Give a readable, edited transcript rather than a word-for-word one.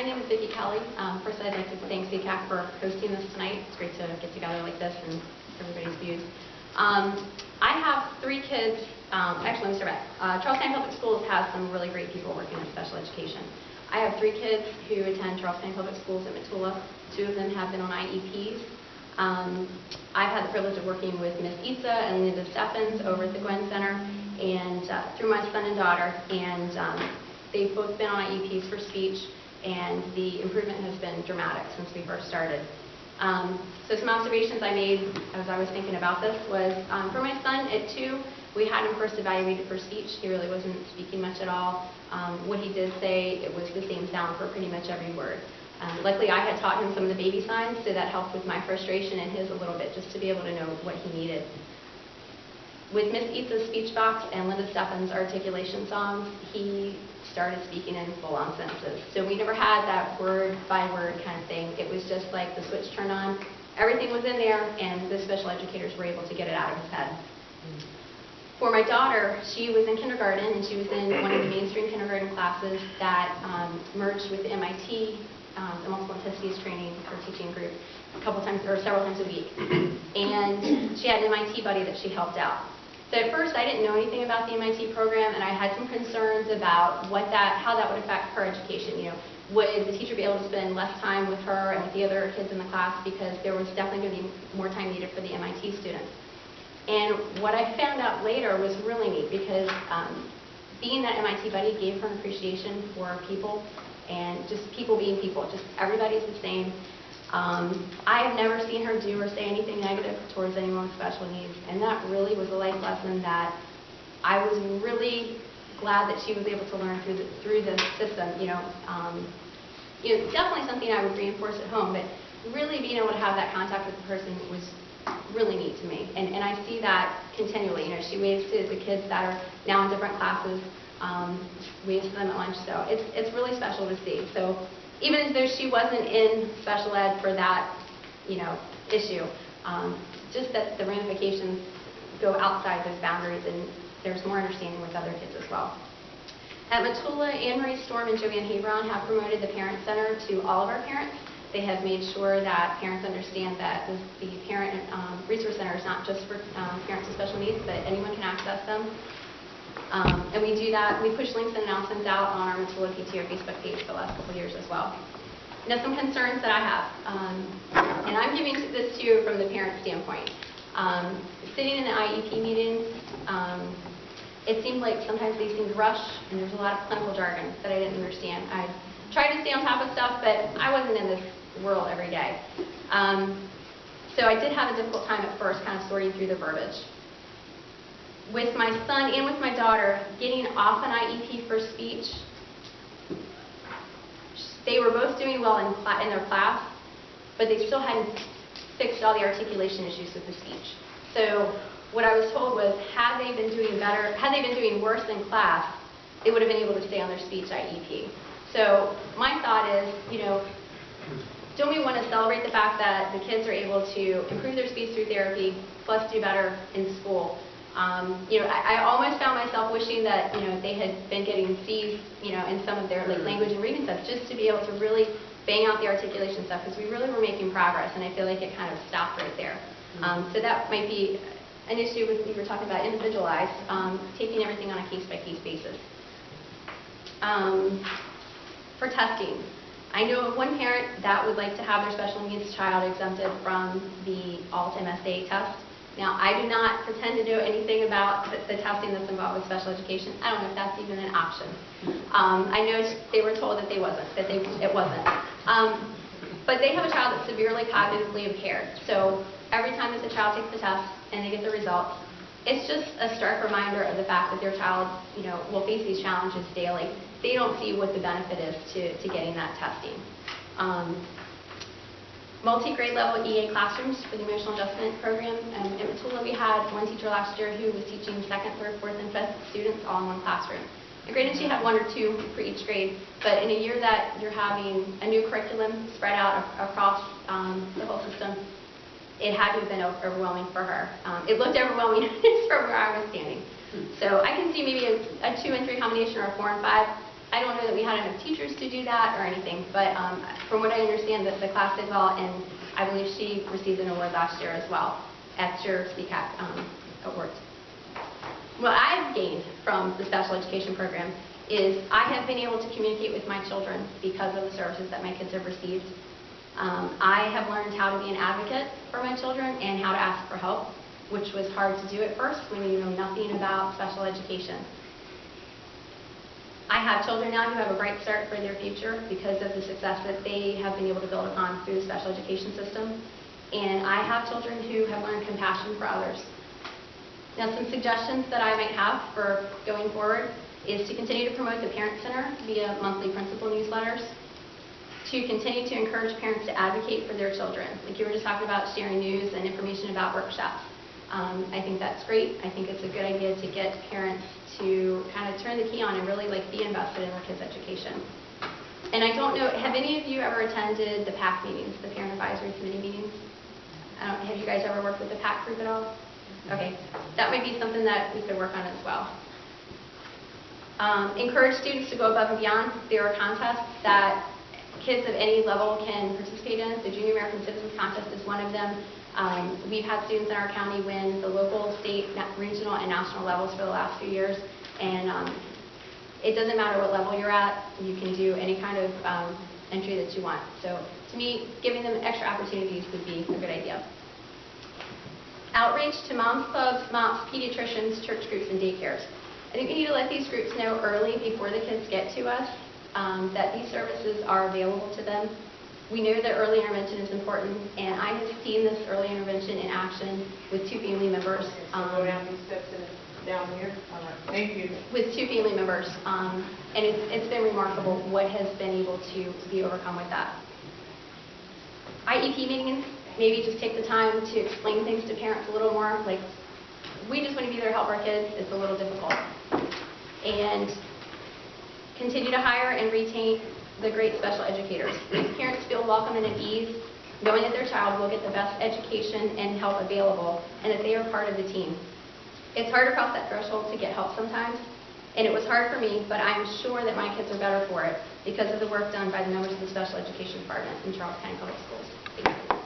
name is Vicki. First, I'd like to thank CCAC for hosting this tonight. It's great to get together like this and everybody's views. I have 3 kids. Actually, let me start back. Charles County Public Schools has some really great people working in special education. I have 3 kids who attend Charles County Public Schools at Matula. 2 of them have been on IEPs. I've had the privilege of working with Miss Itza and Linda Steffens over at the Gwen Center, and through my son and daughter, and they've both been on IEPs for speech, and the improvement has been dramatic since we first started. So some observations I made as I was thinking about this was, for my son at 2, we had him first evaluated for speech. He really wasn't speaking much at all. What he did say, it was the same sound for pretty much every word. Luckily, I had taught him some of the baby signs, so that helped with my frustration and his a little bit, just to be able to know what he needed. With Miss Itza's speech box and Linda Steffens' articulation songs, he started speaking in full-on sentences. So we never had that word-by-word kind of thing. It was just like the switch turned on, everything was in there, and the special educators were able to get it out of his head. For my daughter, she was in kindergarten, and she was in one of the mainstream kindergarten classes that merged with the MIT, the multiple intensities training or teaching group, a couple times or several times a week. And she had an MIT buddy that she helped out. So at first I didn't know anything about the MIT program, and I had some concerns about how that would affect her education. You know, would the teacher be able to spend less time with her and with the other kids in the class, because there was definitely going to be more time needed for the MIT students. And what I found out later was really neat, because being that MIT buddy gave her an appreciation for people, and just people being people, just everybody's the same. I have never seen her do or say anything negative towards anyone with special needs, and that really was a life lesson that I was really glad that she was able to learn through the system. You know, definitely something I would reinforce at home, but really being able to have that contact with the person was really neat to me, and I see that continually. You know, she waves to the kids that are now in different classes, waves to them at lunch, so it's really special to see. So even though she wasn't in special ed for that, you know, issue, just that the ramifications go outside those boundaries, and there's more understanding with other kids as well. At Matula, Anne Marie Storm and Joanne Hebron have promoted the Parent Center to all of our parents. They have made sure that parents understand that the Parent Resource Center is not just for parents with special needs, but anyone can access them. And we do that. We push links and announcements out on our Matula PTO Facebook page for the last couple of years as well. Now, some concerns that I have, and I'm giving this to you from the parent standpoint. Sitting in the IEP meetings, it seemed like sometimes they seemed rushed, and there's a lot of clinical jargon that I didn't understand. I tried to stay on top of stuff, but I wasn't in this world every day. So I did have a difficult time at first kind of sorting through the verbiage. With my son and with my daughter, getting off an IEP for speech, they were both doing well in their class, but they still hadn't fixed all the articulation issues with the speech. So what I was told was, had they been doing worse in class, they would have been able to stay on their speech IEP. So my thought is, you know, don't we want to celebrate the fact that the kids are able to improve their speech through therapy, plus do better in school? You know, I almost found myself wishing that, you know, they had been getting C's, you know, in some of their language and reading stuff, just to be able to really bang out the articulation stuff, because we really were making progress, and I feel like it kind of stopped right there. So that might be an issue with, we were talking about individualized, taking everything on a case-by-case basis. For testing, I know of one parent that would like to have their special needs child exempted from the ALT MSA test. Now, I do not pretend to know anything about the testing that's involved with special education. I don't know if that's even an option. I know they were told that it wasn't. But they have a child that's severely cognitively impaired. So every time that the child takes the test and they get the results, it's just a stark reminder of the fact that their child, you know, will face these challenges daily. They don't see what the benefit is to getting that testing. Multi-grade level EA classrooms for the emotional adjustment program. In Matula, we had one teacher last year who was teaching 2nd, 3rd, 4th, and 5th students all in one classroom. And granted, she had 1 or 2 for each grade, but in a year that you're having a new curriculum spread out across the whole system, it had to have been overwhelming for her. It looked overwhelming from where I was standing. So I can see maybe a 2 and 3 combination or a 4 and 5. I don't know that we had enough teachers to do that or anything, but from what I understand, the class did well, and I believe she received an award last year as well at your CCAC awards. What I've gained from the special education program is I have been able to communicate with my children because of the services that my kids have received. I have learned how to be an advocate for my children and how to ask for help, which was hard to do at first when you know nothing about special education. I have children now who have a bright start for their future because of the success that they have been able to build upon through the special education system. And I have children who have learned compassion for others. Now, some suggestions that I might have for going forward is to continue to promote the Parent Center via monthly principal newsletters, to continue to encourage parents to advocate for their children. Like you were just talking about sharing news and information about workshops. I think that's great. I think it's a good idea to get parents to kind of turn the key on and really be invested in their kids' education. And I don't know, have any of you ever attended the PAC meetings, the Parent Advisory Committee meetings? Have you guys ever worked with the PAC group at all? Okay, that might be something that we could work on as well. Encourage students to go above and beyond. There are contests that kids of any level can participate in. The Junior American Citizens Contest is one of them. We've had students in our county win the local, state, regional, and national levels for the last few years. And it doesn't matter what level you're at. You can do any kind of entry that you want. So to me, giving them extra opportunities would be a good idea. Outreach to moms clubs, moms, pediatricians, church groups, and daycares. I think we need to let these groups know early before the kids get to us that these services are available to them. We know that early intervention is important, and I have seen this early intervention in action with 2 family members. Go down these steps down here. All right. Thank you. With 2 family members, and it's been remarkable what has been able to be overcome with that. IEP meetings, maybe just take the time to explain things to parents a little more. Like, we just want to be there to help our kids. It's a little difficult. And continue to hire and retain the great special educators. Make parents feel welcome and at ease, knowing that their child will get the best education and help available, and that they are part of the team. It's hard to cross that threshold to get help sometimes, and it was hard for me, but I'm sure that my kids are better for it because of the work done by the members of the special education department in Charles County Public Schools. Thank you.